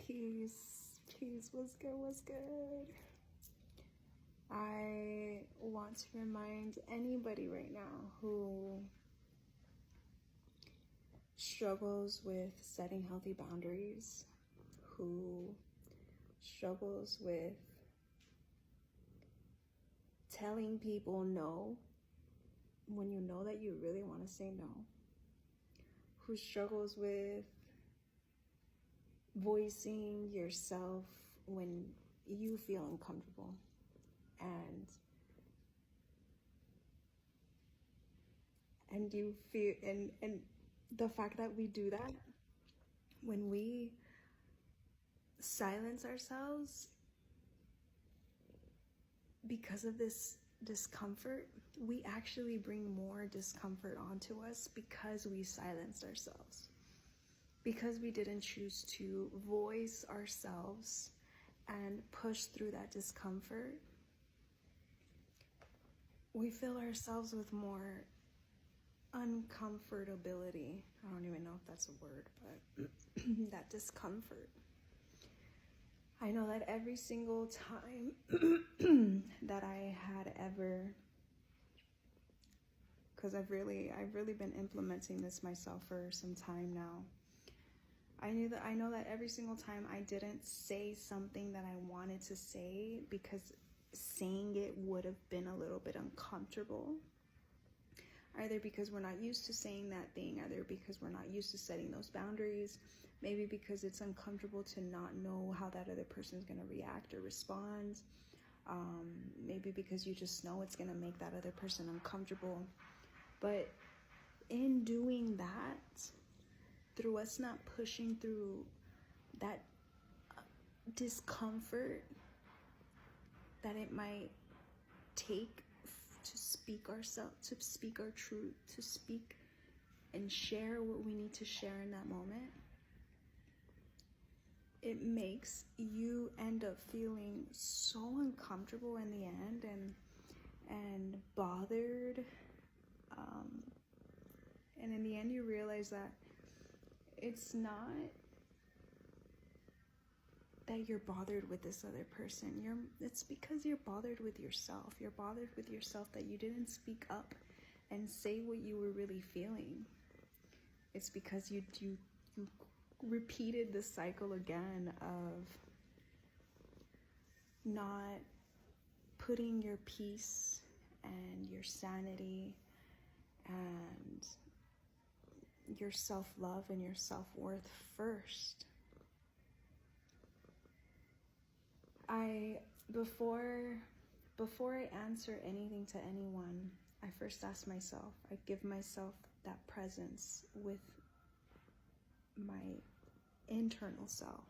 Peace, peace, what's good, what's good? I want to remind anybody right now who struggles with setting healthy boundaries, who struggles with telling people no when you know that you really want to say no, who struggles with voicing yourself when you feel uncomfortable, and you feel, and the fact that we do that, when we silence ourselves because of this discomfort, we actually bring more discomfort onto us because we silenced ourselves. Because we didn't choose to voice ourselves and push through that discomfort, we fill ourselves with more uncomfortability. I don't even know if that's a word, but that discomfort. I know that every single time that I had ever, because I've really been implementing this myself for some time now. I know that every single time I didn't say something that I wanted to say because saying it would have been a little bit uncomfortable. Either because we're not used to saying that thing, either because we're not used to setting those boundaries, maybe because it's uncomfortable to not know how that other person is going to react or respond, maybe because you just know it's going to make that other person uncomfortable. But in doing that, through us not pushing through that discomfort that it might take to speak ourselves, to speak our truth, to speak and share what we need to share in that moment, it makes you end up feeling so uncomfortable in the end and bothered. And in the end, you realize that it's not that you're bothered with this other person. It's because you're bothered with yourself. You're bothered with yourself that you didn't speak up and say what you were really feeling. It's because you repeated the cycle again of not putting your peace and your sanity and your self-love and your self-worth first. Before I answer anything to anyone, I first ask myself, I give myself that presence with my internal self.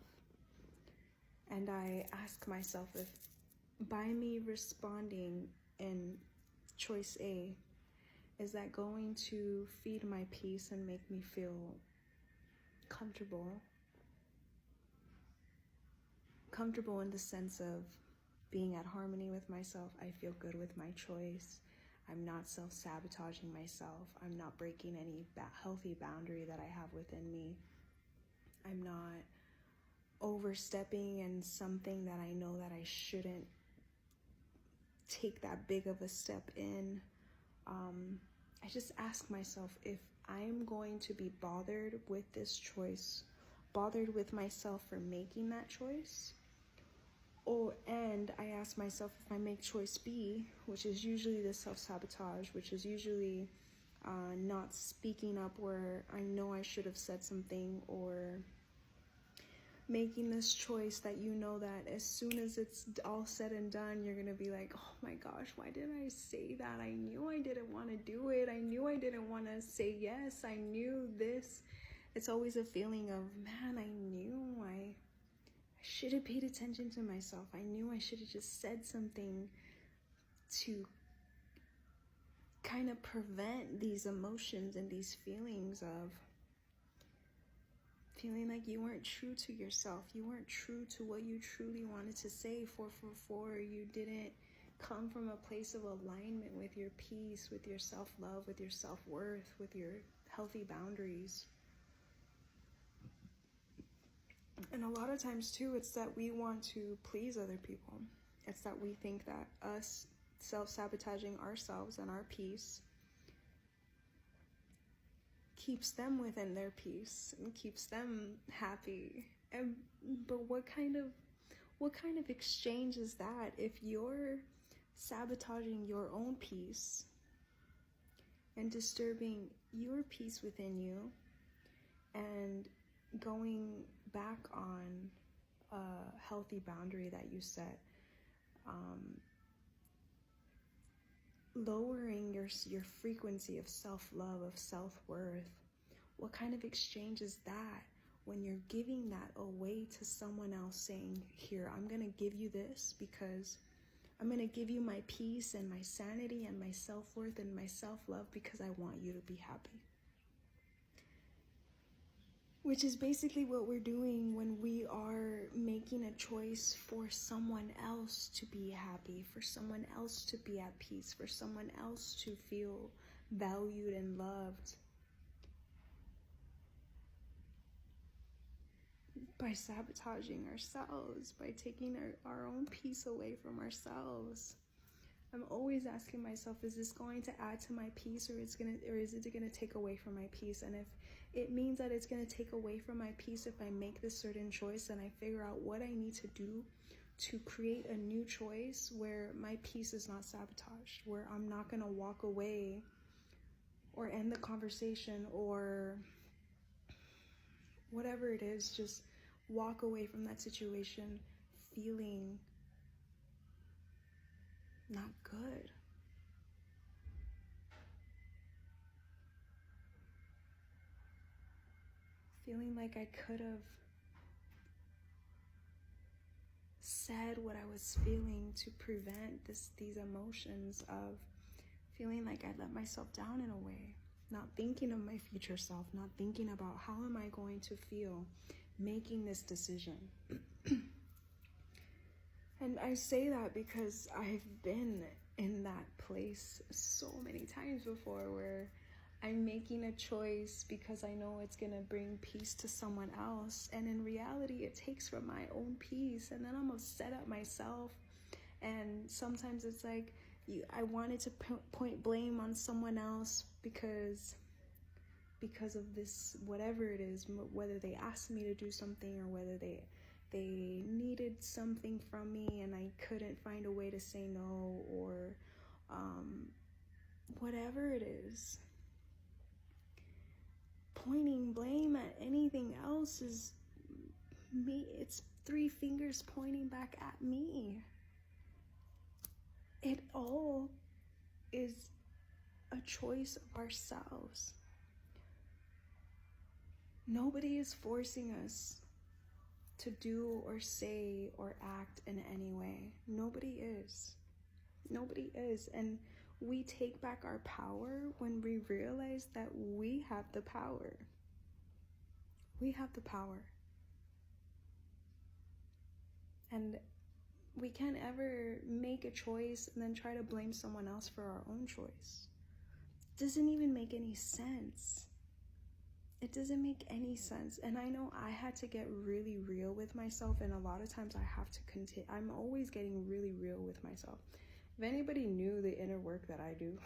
And I ask myself if by me responding in choice A, is that going to feed my peace and make me feel comfortable? Comfortable in the sense of being at harmony with myself. I feel good with my choice. I'm not self-sabotaging myself. I'm not breaking any healthy boundary that I have within me. I'm not overstepping in something that I know that I shouldn't take that big of a step in. I just ask myself if I'm going to be bothered with this choice, bothered with myself for making that choice. And I ask myself if I make choice B, which is usually the self-sabotage, which is usually not speaking up where I know I should have said something, or making this choice that you know that as soon as it's all said and done, you're gonna be like, oh my gosh, why didn't I say that? I knew I didn't want to do it. I knew I didn't want to say yes. I knew this. It's always a feeling of, man, I knew I should have paid attention to myself. I knew I should have just said something to kind of prevent these emotions and these feelings of feeling like you weren't true to yourself. You weren't true to what you truly wanted to say. 444, you didn't come from a place of alignment with your peace, with your self-love, with your self-worth, with your healthy boundaries. And a lot of times too, it's that we want to please other people. It's that we think that us self-sabotaging ourselves and our peace keeps them within their peace and keeps them happy. But what kind of exchange is that if you're sabotaging your own peace and disturbing your peace within you and going back on a healthy boundary that you set, lowering your frequency of self-love, of self-worth? What kind of exchange is that when you're giving that away to someone else, saying, here, I'm going to give you this because I'm going to give you my peace and my sanity and my self-worth and my self-love because I want you to be happy? Which is basically what we're doing when we are making a choice for someone else to be happy, for someone else to be at peace, for someone else to feel valued and loved. By sabotaging ourselves, by taking our own peace away from ourselves. I'm always asking myself, is this going to add to my peace, or is it going to take away from my peace? And if it means that it's going to take away from my peace if I make this certain choice and I figure out what I need to do to create a new choice where my peace is not sabotaged, where I'm not going to walk away or end the conversation or whatever it is, just walk away from that situation feeling not good. Feeling like I could have said what I was feeling to prevent these emotions of feeling like I let myself down in a way. Not thinking of my future self, not thinking about how am I going to feel making this decision. And I say that because I've been in that place so many times before, where I'm making a choice because I know it's going to bring peace to someone else. And in reality, it takes from my own peace. And then I'm upset at myself. And sometimes it's like, I wanted to point blame on someone else because of this, whatever it is, whether they asked me to do something or whether they needed something from me and I couldn't find a way to say no, or whatever it is. Pointing blame at anything else is me. It's 3 fingers pointing back at me. It all is a choice of ourselves. Nobody is forcing us to do or say or act in any way. Nobody is. Nobody is. And we take back our power when we realize that we have the power. We have the power. And we can't ever make a choice and then try to blame someone else for our own choice. It doesn't even make any sense. It doesn't make any sense. And I know I had to get really real with myself, and a lot of times I have to continue. I'm always getting really real with myself. If anybody knew the inner work that I do,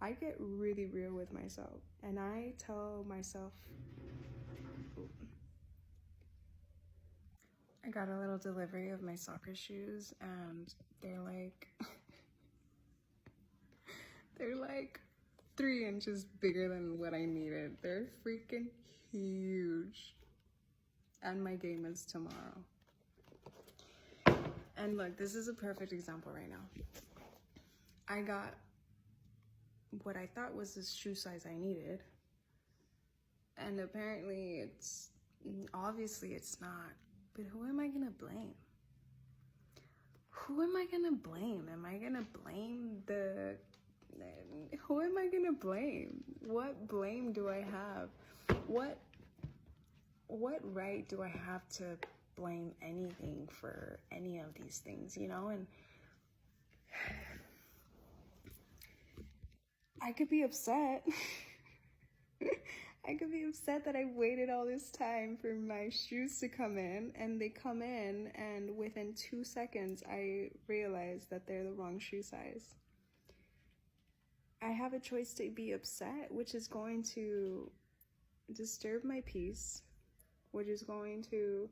I get really real with myself. And I tell myself, I got a little delivery of my soccer shoes, and they're like 3 inches bigger than what I needed. They're freaking huge. And my game is tomorrow. And look, this is a perfect example right now. I got what I thought was the shoe size I needed. And apparently obviously it's not. But who am I gonna blame? Who am I gonna blame? Am I gonna blame who am I gonna blame? What blame do I have? What right do I have to blame anything for any of these things, you know? And I could be upset. I could be upset that I waited all this time for my shoes to come in, and they come in, and within 2 seconds, I realize that they're the wrong shoe size. I have a choice to be upset, which is going to disturb my peace, which is going to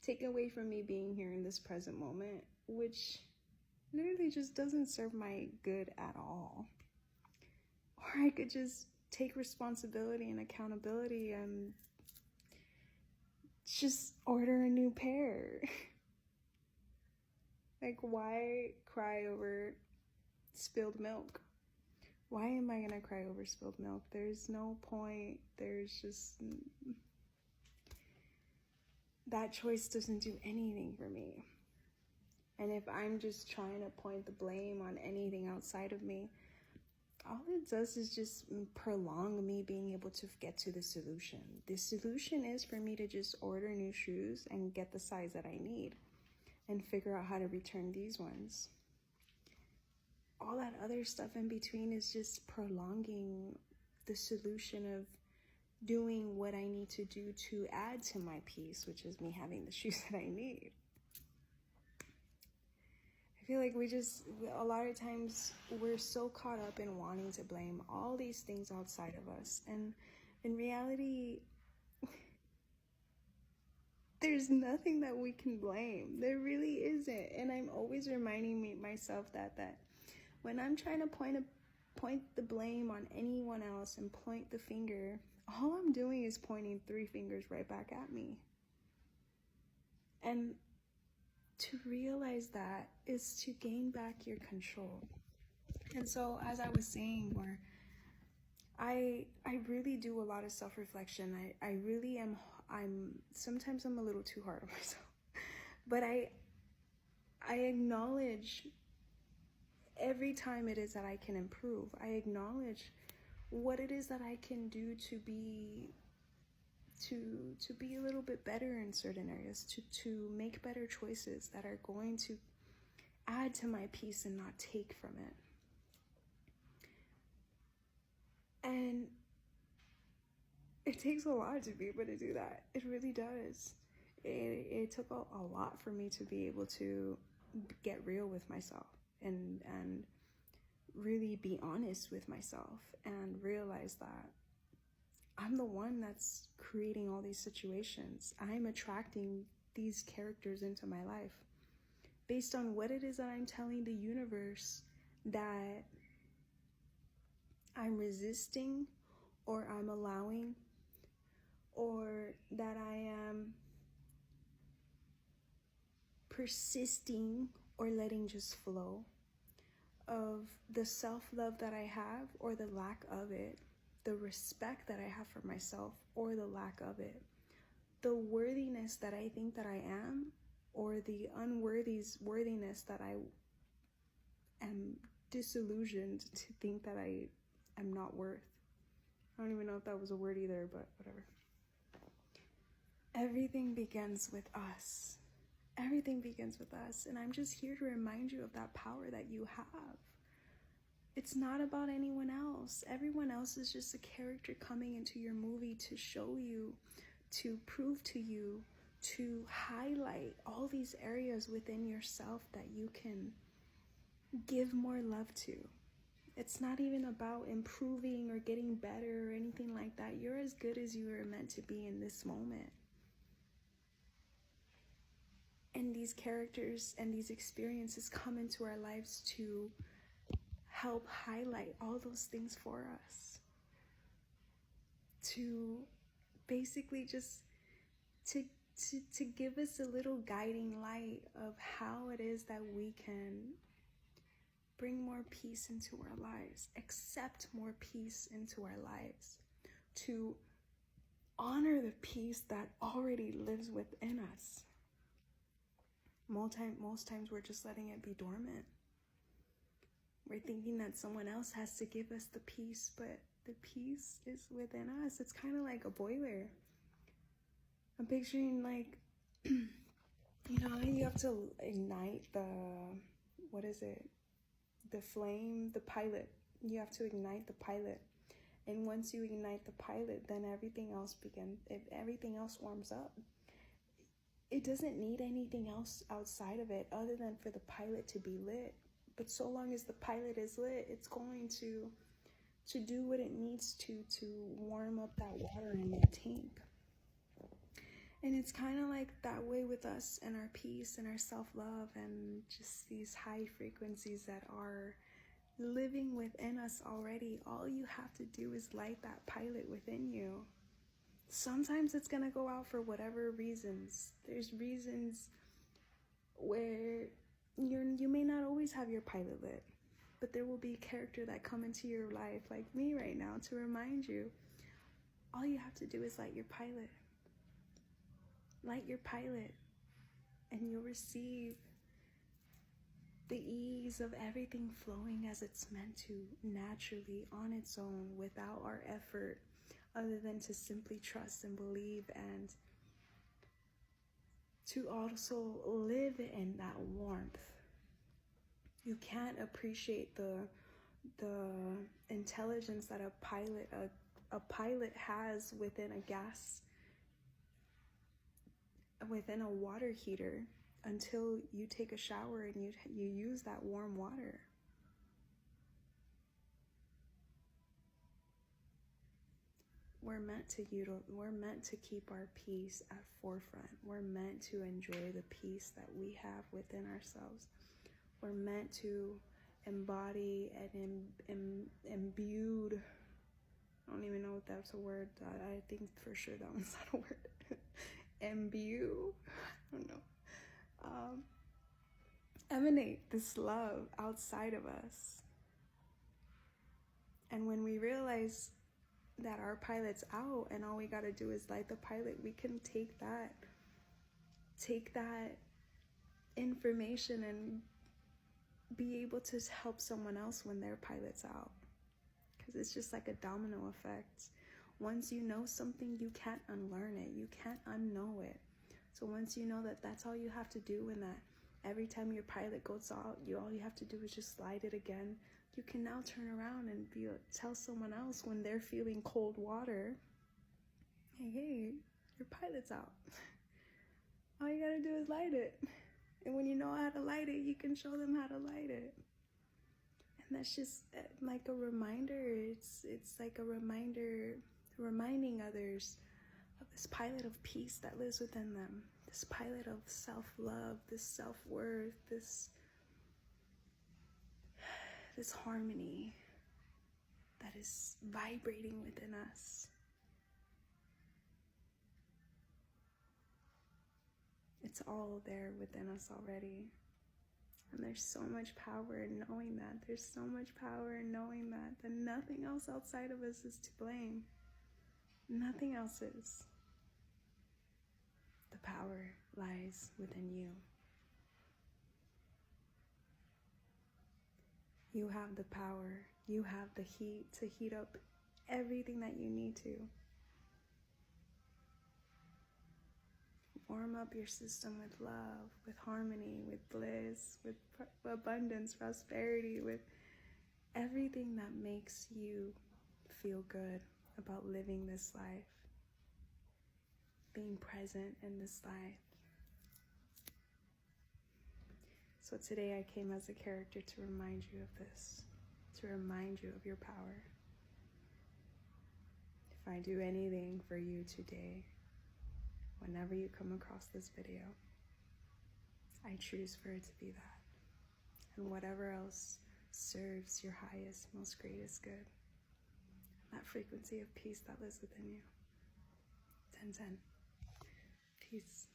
take away from me being here in this present moment, which literally just doesn't serve my good at all. Or I could just take responsibility and accountability and just order a new pair. Like, why cry over spilled milk? Why am I gonna cry over spilled milk? There's no point. There's just... that choice doesn't do anything for me. And if I'm just trying to point the blame on anything outside of me, all it does is just prolong me being able to get to the solution. The solution is for me to just order new shoes and get the size that I need and figure out how to return these ones. All that other stuff in between is just prolonging the solution of doing what I need to do to add to my peace, which is me having the shoes that I need. I feel like a lot of times we're so caught up in wanting to blame all these things outside of us. And in reality, there's nothing that we can blame. There really isn't. And I'm always reminding myself that when I'm trying to point the blame on anyone else and point the finger, all I'm doing is pointing 3 fingers right back at me. And to realize that is to gain back your control. And so, as I was saying, where I really do a lot of self-reflection. I really am. Sometimes I'm a little too hard on myself, but I acknowledge every time it is that I can improve. I acknowledge what it is that I can do to be a little bit better in certain areas, to make better choices that are going to add to my peace and not take from it. And it takes a lot to be able to do that. It really does. It took a lot for me to be able to get real with myself and really be honest with myself and realize that I'm the one that's creating all these situations. I'm attracting these characters into my life based on what it is that I'm telling the universe that I'm resisting or I'm allowing, or that I am persisting or letting just flow of the self-love that I have or the lack of it, the respect that I have for myself or the lack of it, the worthiness that I think that I am or the unworthiness that I am disillusioned to think that I am not worth. I don't even know if that was a word either, but whatever. Everything begins with us. Everything begins with us. And I'm just here to remind you of that power that you have. It's not about anyone else. Everyone else is just a character coming into your movie to show you, to prove to you, to highlight all these areas within yourself that you can give more love to. It's not even about improving or getting better or anything like that. You're as good as you are meant to be in this moment. And these characters and these experiences come into our lives to help highlight all those things for us. To basically just to give us a little guiding light of how it is that we can bring more peace into our lives, accept more peace into our lives, to honor the peace that already lives within us. Most times we're just letting it be dormant. We're thinking that someone else has to give us the peace, but the peace is within us. It's kind of like a boiler. I'm picturing like, you have to ignite the flame, the pilot. You have to ignite the pilot And once you ignite the pilot, then everything else warms up. It doesn't need anything else outside of it other than for the pilot to be lit. But so long as the pilot is lit, it's going to do what it needs to warm up that water in your tank. And it's kind of like that way with us and our peace and our self-love and just these high frequencies that are living within us already. All you have to do is light that pilot within you. Sometimes it's going to go out for whatever reasons. There's reasons where you may not always have your pilot lit, but there will be a character that come into your life, like me right now, to remind you. All you have to do is light your pilot. Light your pilot, and you'll receive the ease of everything flowing as it's meant to, naturally, on its own, without our effort, other than to simply trust and believe, and to also live in that warmth. You can't appreciate the intelligence that a pilot has within a water heater until you take a shower and you use that warm water. We're meant to keep our peace at forefront. We're meant to enjoy the peace that we have within ourselves. We're meant to embody and imbued. I don't even know if that's a word. I think for sure that one's not a word. Imbue. I don't know. Emanate this love outside of us. And when we realize that our pilot's out and all we got to do is light the pilot, we can take that information and be able to help someone else when their pilot's out. Because it's just like a domino effect. Once you know something, you can't unlearn it. You can't unknow it. So once you know that that's all you have to do, and that every time your pilot goes out, all you have to do is just light it again. You can now turn around and tell someone else when they're feeling cold water, hey, your pilot's out. All you gotta do is light it. And when you know how to light it, you can show them how to light it. And that's just like a reminder. It's like a reminder, reminding others of this pilot of peace that lives within them. This pilot of self-love, this self-worth, this harmony that is vibrating within us. It's all there within us already. And there's so much power in knowing that. There's so much power in knowing that nothing else outside of us is to blame. Nothing else is. The power lies within you. You have the power. You have the heat to heat up everything that you need to. Warm up your system with love, with harmony, with bliss, with abundance, prosperity, with everything that makes you feel good about living this life, being present in this life. So today I came as a character to remind you of this, to remind you of your power. If I do anything for you today, whenever you come across this video, I choose for it to be that. And whatever else serves your highest, most greatest good. That frequency of peace that lives within you. 10-10. Peace.